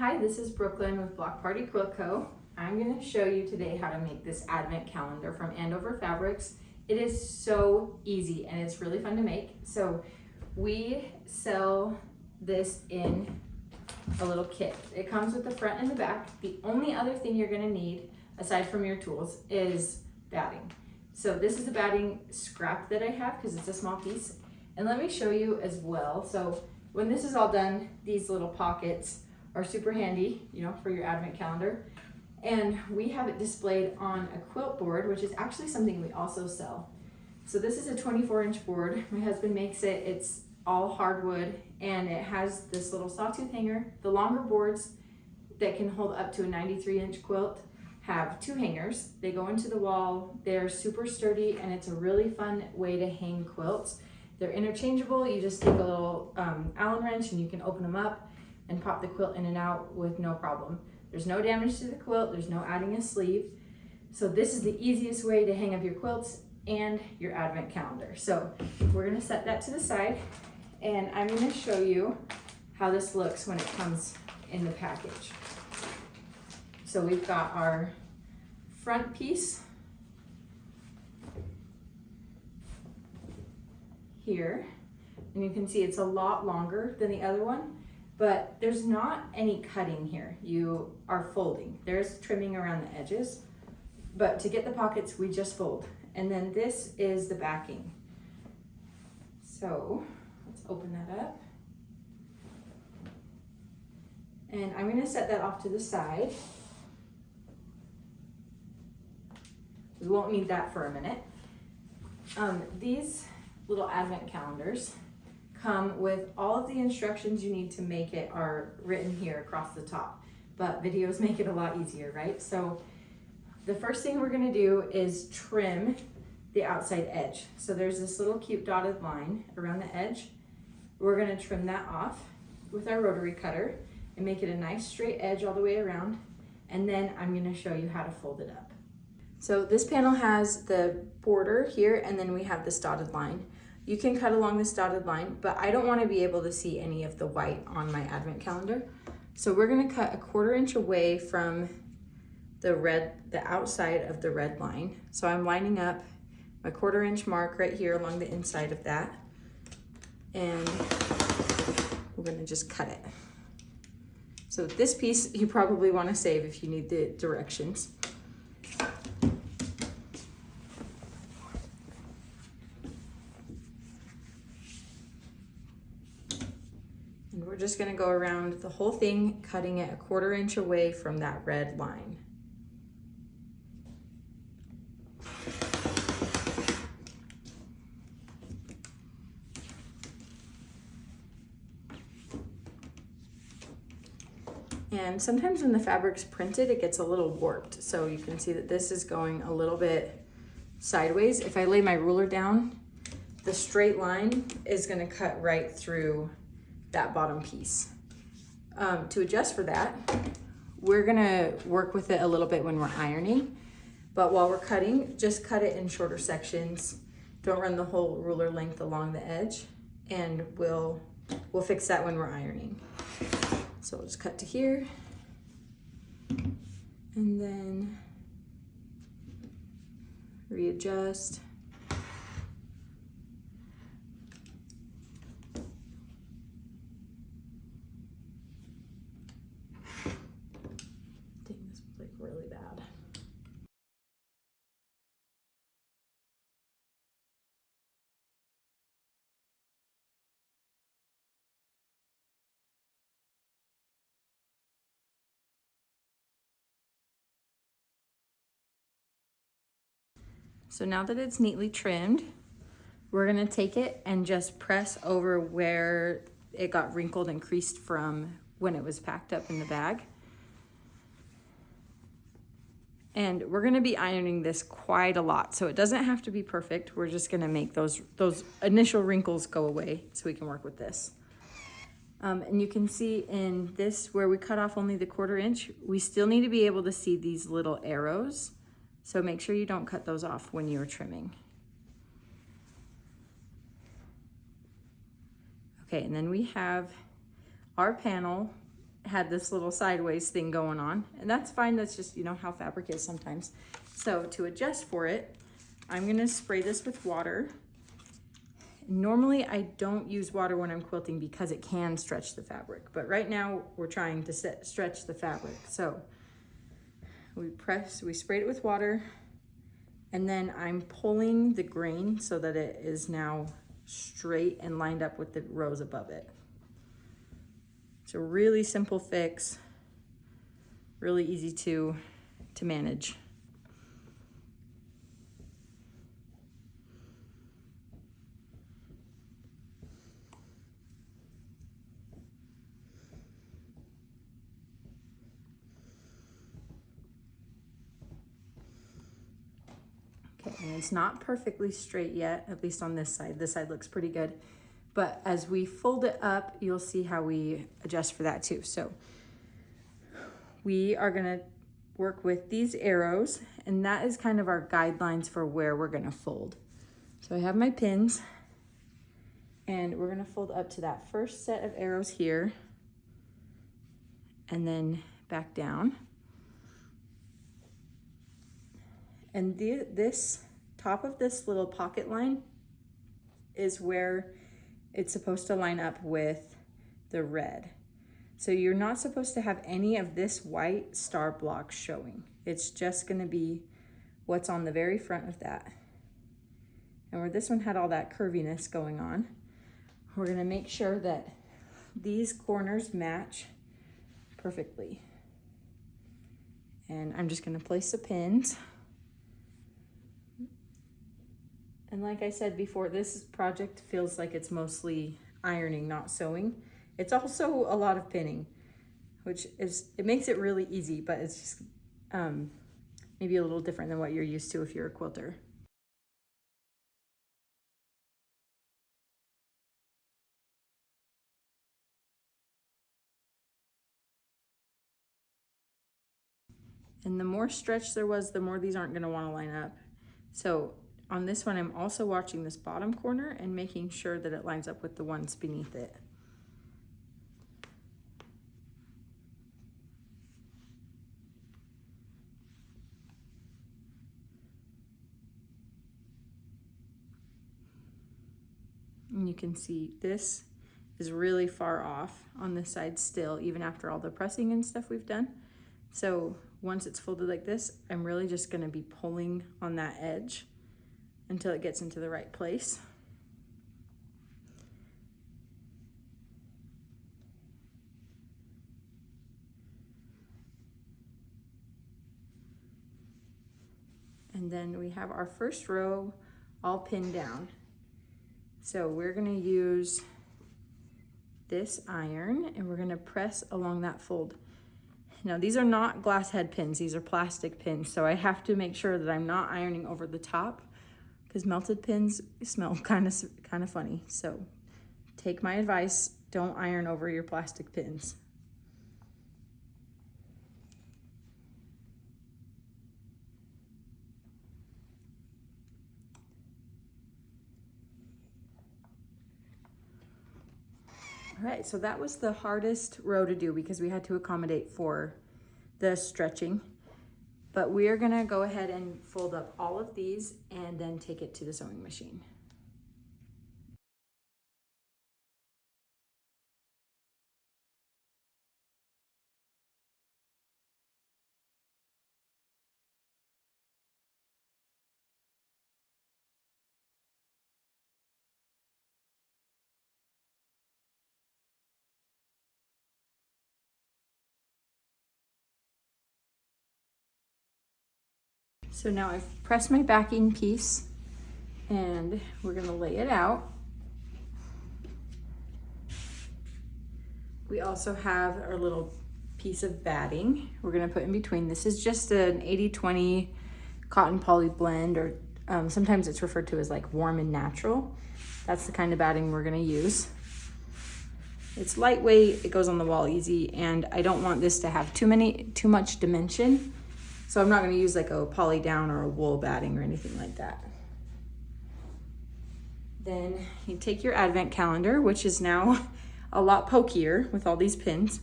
Hi, this is Brooklyn with Block Party Quilt Co. I'm going to show you today how to make this advent calendar from Andover Fabrics. It is so easy and it's really fun to make. So we sell this in a little kit. It comes with the front and the back. The only other thing you're going to need, aside from your tools, is batting. So this is the batting scrap that I have because it's a small piece. And let me show you as well. So when this is all done, these little pockets are super handy, for your advent calendar. And we have it displayed on a quilt board, which is actually something we also sell. So this is a 24-inch board. My husband makes it. It's all hardwood and it has this little sawtooth hanger. The longer boards that can hold up to a 93-inch quilt have two hangers. They go into the wall. They're super sturdy and it's a really fun way to hang quilts. They're interchangeable. You just take a little Allen wrench and you can open them up and pop the quilt in and out with no problem. There's no damage to the quilt, there's no adding a sleeve. So this is the easiest way to hang up your quilts and your advent calendar. So we're gonna set that to the side and I'm gonna show you how this looks when it comes in the package. So we've got our front piece here, and you can see it's a lot longer than the other one. But there's not any cutting here. You are folding. There's trimming around the edges, but to get the pockets, we just fold. And then this is the backing. So let's open that up. And I'm gonna set that off to the side. We won't need that for a minute. These little advent calendars come with all of the instructions you need to make it are written here across the top, but videos make it a lot easier, right? So the first thing we're gonna do is trim the outside edge. So there's this little cute dotted line around the edge. We're gonna trim that off with our rotary cutter and make it a nice straight edge all the way around. And then I'm gonna show you how to fold it up. So this panel has the border here and then we have this dotted line. You can cut along this dotted line, but I don't want to be able to see any of the white on my advent calendar. So we're going to cut a 1/4 inch away from the outside of the red line. So I'm lining up my 1/4 inch mark right here along the inside of that. And we're going to just cut it. So this piece you probably want to save if you need the directions. And we're just going to go around the whole thing, cutting it a 1/4 inch away from that red line. And sometimes when the fabric's printed, it gets a little warped. So you can see that this is going a little bit sideways. If I lay my ruler down, the straight line is going to cut right through that bottom piece. To adjust for that, we're gonna work with it a little bit when we're ironing, but while we're cutting, just cut it in shorter sections. Don't run the whole ruler length along the edge, and we'll fix that when we're ironing. So we'll just cut to here, and then readjust. Really bad. So now that it's neatly trimmed, we're gonna take it and just press over where it got wrinkled and creased from when it was packed up in the bag. And we're gonna be ironing this quite a lot, so it doesn't have to be perfect. We're just gonna make those initial wrinkles go away so we can work with this. And you can see in this, where we cut off only the 1/4 inch, we still need to be able to see these little arrows. So make sure you don't cut those off when you're trimming. Okay, and then we have our panel had this little sideways thing going on, and that's fine. That's just, you know, how fabric is sometimes. So to adjust for it, I'm gonna spray this with water. Normally I don't use water when I'm quilting because it can stretch the fabric, but right now we're trying to stretch the fabric. So we sprayed it with water, and then I'm pulling the grain so that it is now straight and lined up with the rows above it. It's a really simple fix, really easy to manage. Okay, and it's not perfectly straight yet, at least on this side. This side looks pretty good. But as we fold it up, you'll see how we adjust for that too. So we are gonna work with these arrows, and that is kind of our guidelines for where we're gonna fold. So I have my pins, and we're gonna fold up to that first set of arrows here, and then back down. And this top of this little pocket line is where it's supposed to line up with the red. So you're not supposed to have any of this white star block showing. It's just gonna be what's on the very front of that. And where this one had all that curviness going on, we're gonna make sure that these corners match perfectly. And I'm just gonna place the pins. And like I said before, this project feels like it's mostly ironing, not sewing. It's also a lot of pinning, which it makes it really easy, but it's just maybe a little different than what you're used to if you're a quilter. And the more stretch there was, the more these aren't gonna wanna line up. So on this one, I'm also watching this bottom corner and making sure that it lines up with the ones beneath it. And you can see this is really far off on this side still, even after all the pressing and stuff we've done. So once it's folded like this, I'm really just gonna be pulling on that edge until it gets into the right place. And then we have our first row all pinned down. So we're gonna use this iron and we're gonna press along that fold. Now these are not glass head pins, these are plastic pins. So I have to make sure that I'm not ironing over the top, because melted pins smell kind of funny. So take my advice, don't iron over your plastic pins. All right, so that was the hardest row to do because we had to accommodate for the stretching. But we are gonna go ahead and fold up all of these and then take it to the sewing machine. So now I've pressed my backing piece and we're gonna lay it out. We also have our little piece of batting we're gonna put in between. This is just an 80-20 cotton poly blend, or sometimes it's referred to as like warm and natural. That's the kind of batting we're gonna use. It's lightweight, it goes on the wall easy, and I don't want this to have too much dimension. So I'm not gonna use like a poly down or a wool batting or anything like that. Then you take your advent calendar, which is now a lot pokier with all these pins.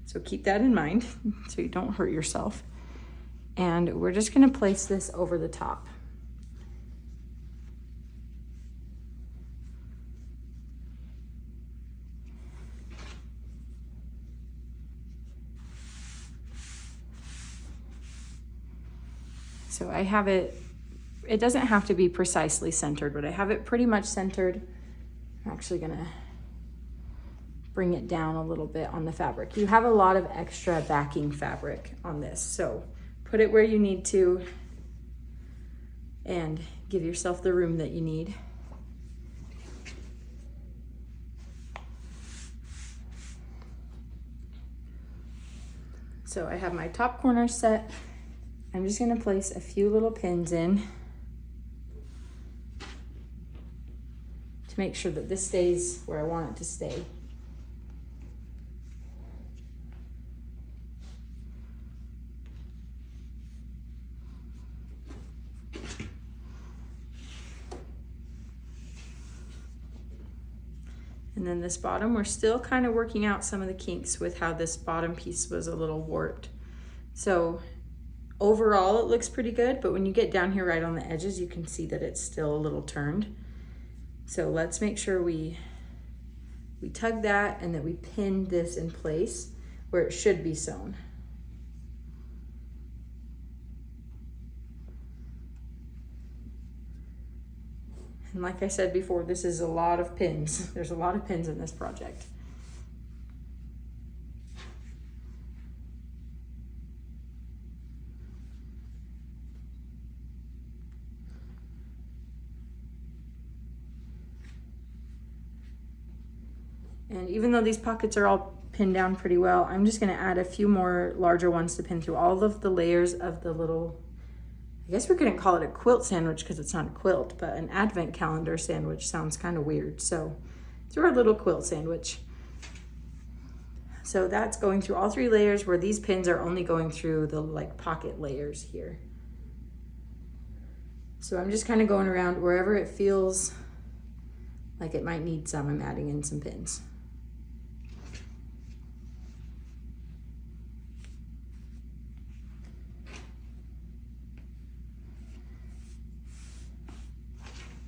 So keep that in mind so you don't hurt yourself. And we're just gonna place this over the top. So I have it doesn't have to be precisely centered, but I have it pretty much centered. I'm actually gonna bring it down a little bit on the fabric. You have a lot of extra backing fabric on this, so put it where you need to and give yourself the room that you need. So I have my top corner set. I'm just gonna place a few little pins in to make sure that this stays where I want it to stay. And then this bottom, we're still kind of working out some of the kinks with how this bottom piece was a little warped. So overall it looks pretty good, but when you get down here right on the edges, you can see that it's still a little turned. So let's make sure we tug that and that we pin this in place where it should be sewn. And like I said before, this is a lot of pins. There's a lot of pins in this project. And even though these pockets are all pinned down pretty well, I'm just gonna add a few more larger ones to pin through all of the layers of the little, I guess we couldn't call it a quilt sandwich because it's not a quilt, but an advent calendar sandwich sounds kind of weird. So through our little quilt sandwich. So that's going through all 3 layers, where these pins are only going through the like pocket layers here. So I'm just kind of going around wherever it feels like it might need some, I'm adding in some pins.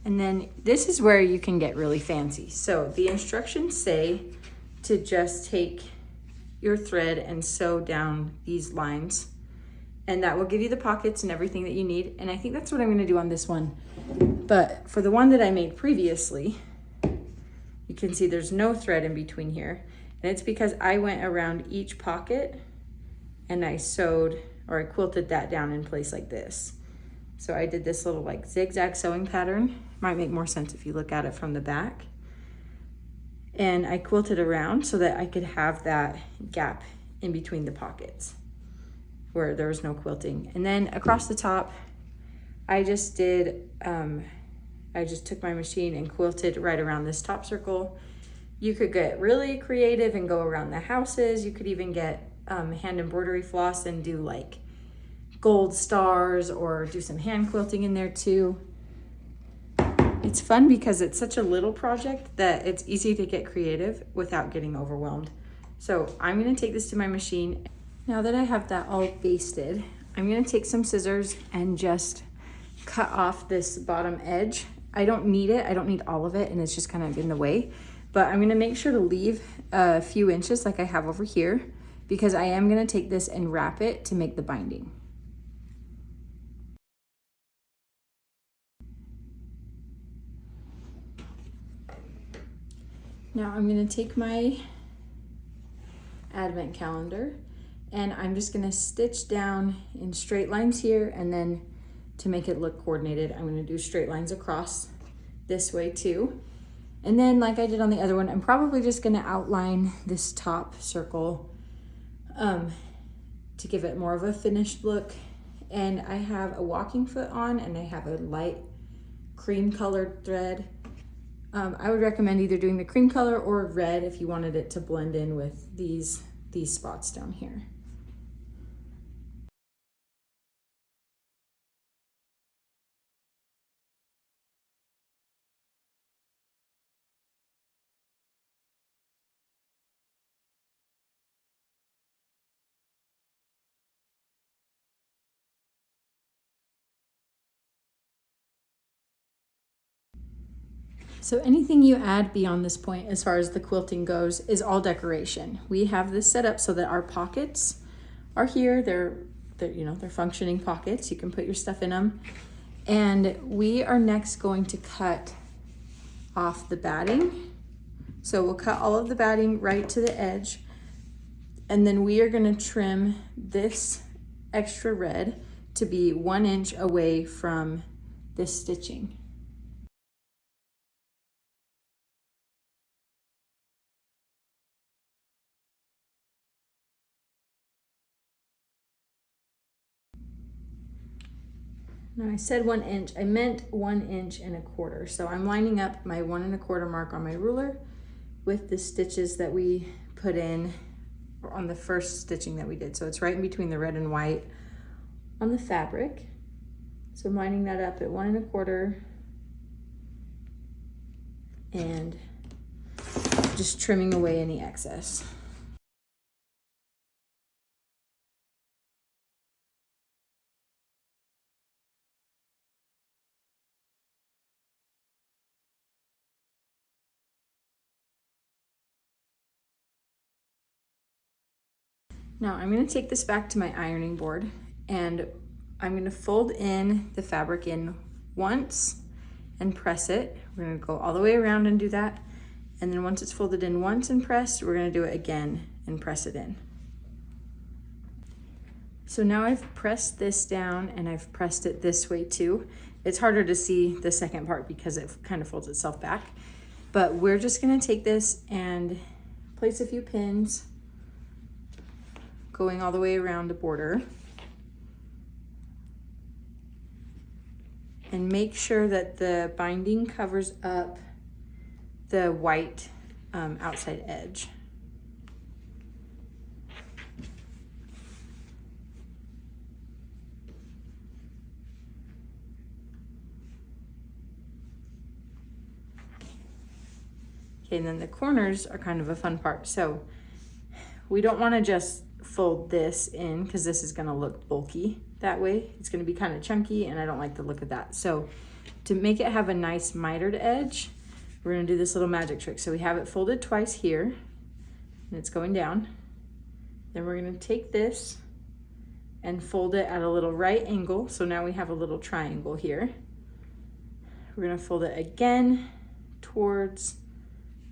And then this is where you can get really fancy. So the instructions say to just take your thread and sew down these lines, and that will give you the pockets and everything that you need. And I think that's what I'm gonna do on this one. But for the one that I made previously, you can see there's no thread in between here. And it's because I went around each pocket and I sewed, or I quilted that down in place like this. So I did this little like zigzag sewing pattern. Might make more sense if you look at it from the back. And I quilted around so that I could have that gap in between the pockets where there was no quilting. And then across the top, I just did, I just took my machine and quilted right around this top circle. You could get really creative and go around the houses. You could even get hand embroidery floss and do like gold stars, or do some hand quilting in there too. It's fun because it's such a little project that it's easy to get creative without getting overwhelmed. So I'm gonna take this to my machine. Now that I have that all basted, I'm gonna take some scissors and just cut off this bottom edge. I don't need it, I don't need all of it, and it's just kind of in the way. But I'm gonna make sure to leave a few inches like I have over here, because I am gonna take this and wrap it to make the binding. Now I'm gonna take my advent calendar and I'm just gonna stitch down in straight lines here, and then to make it look coordinated, I'm gonna do straight lines across this way too. And then like I did on the other one, I'm probably just gonna outline this top circle to give it more of a finished look. And I have a walking foot on, and I have a light cream colored thread. I would recommend either doing the cream color or red if you wanted it to blend in with these spots down here. So anything you add beyond this point as far as the quilting goes is all decoration. We have this set up so that our pockets are here. They're functioning pockets. You can put your stuff in them. And we are next going to cut off the batting. So we'll cut all of the batting right to the edge. And then we are going to trim this extra red to be 1 inch away from this stitching. Now I said 1 inch, I meant 1 inch and a quarter. So I'm lining up my 1 1/4 mark on my ruler with the stitches that we put in on the first stitching that we did. So it's right in between the red and white on the fabric. So I'm lining that up at 1 1/4 and just trimming away any excess. Now I'm going to take this back to my ironing board and I'm going to fold in the fabric in once and press it. We're going to go all the way around and do that. And then once it's folded in once and pressed, we're going to do it again and press it in. So now I've pressed this down and I've pressed it this way too. It's harder to see the second part because it kind of folds itself back. But we're just going to take this and place a few pins going all the way around the border. And make sure that the binding covers up the white outside edge. Okay, and then the corners are kind of a fun part. So we don't want to just fold this in because this is going to look bulky that way. It's going to be kind of chunky and I don't like the look of that. So to make it have a nice mitered edge, we're going to do this little magic trick. So we have it folded twice here and it's going down. Then we're going to take this and fold it at a little right angle. So now we have a little triangle here. We're going to fold it again towards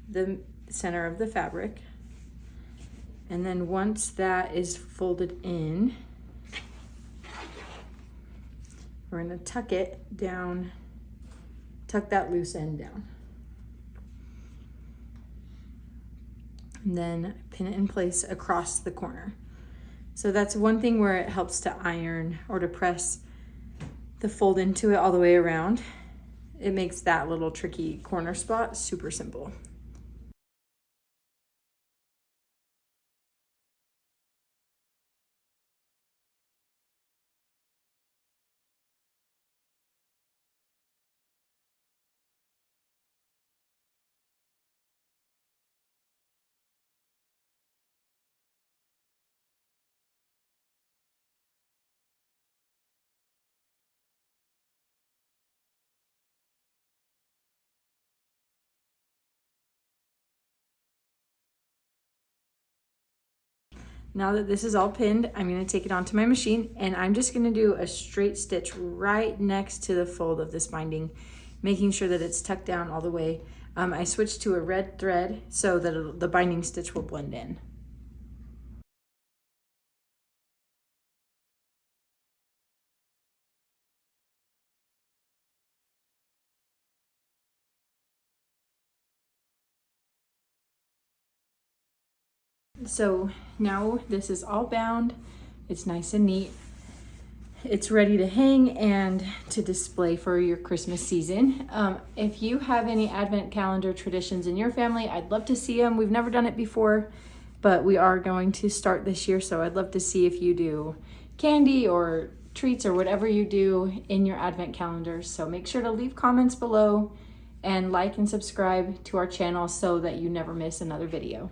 the center of the fabric. And then once that is folded in, we're going to tuck it down, tuck that loose end down. And then pin it in place across the corner. So that's one thing where it helps to iron or to press the fold into it all the way around. It makes that little tricky corner spot super simple. Now that this is all pinned, I'm going to take it onto my machine and I'm just going to do a straight stitch right next to the fold of this binding, making sure that it's tucked down all the way. I switched to a red thread so that the binding stitch will blend in. So now this is all bound. It's nice and neat. It's ready to hang and to display for your Christmas season. If you have any Advent calendar traditions in your family, I'd love to see them. We've never done it before, but we are going to start this year. So I'd love to see if you do candy or treats or whatever you do in your Advent calendars. So make sure to leave comments below and like and subscribe to our channel so that you never miss another video.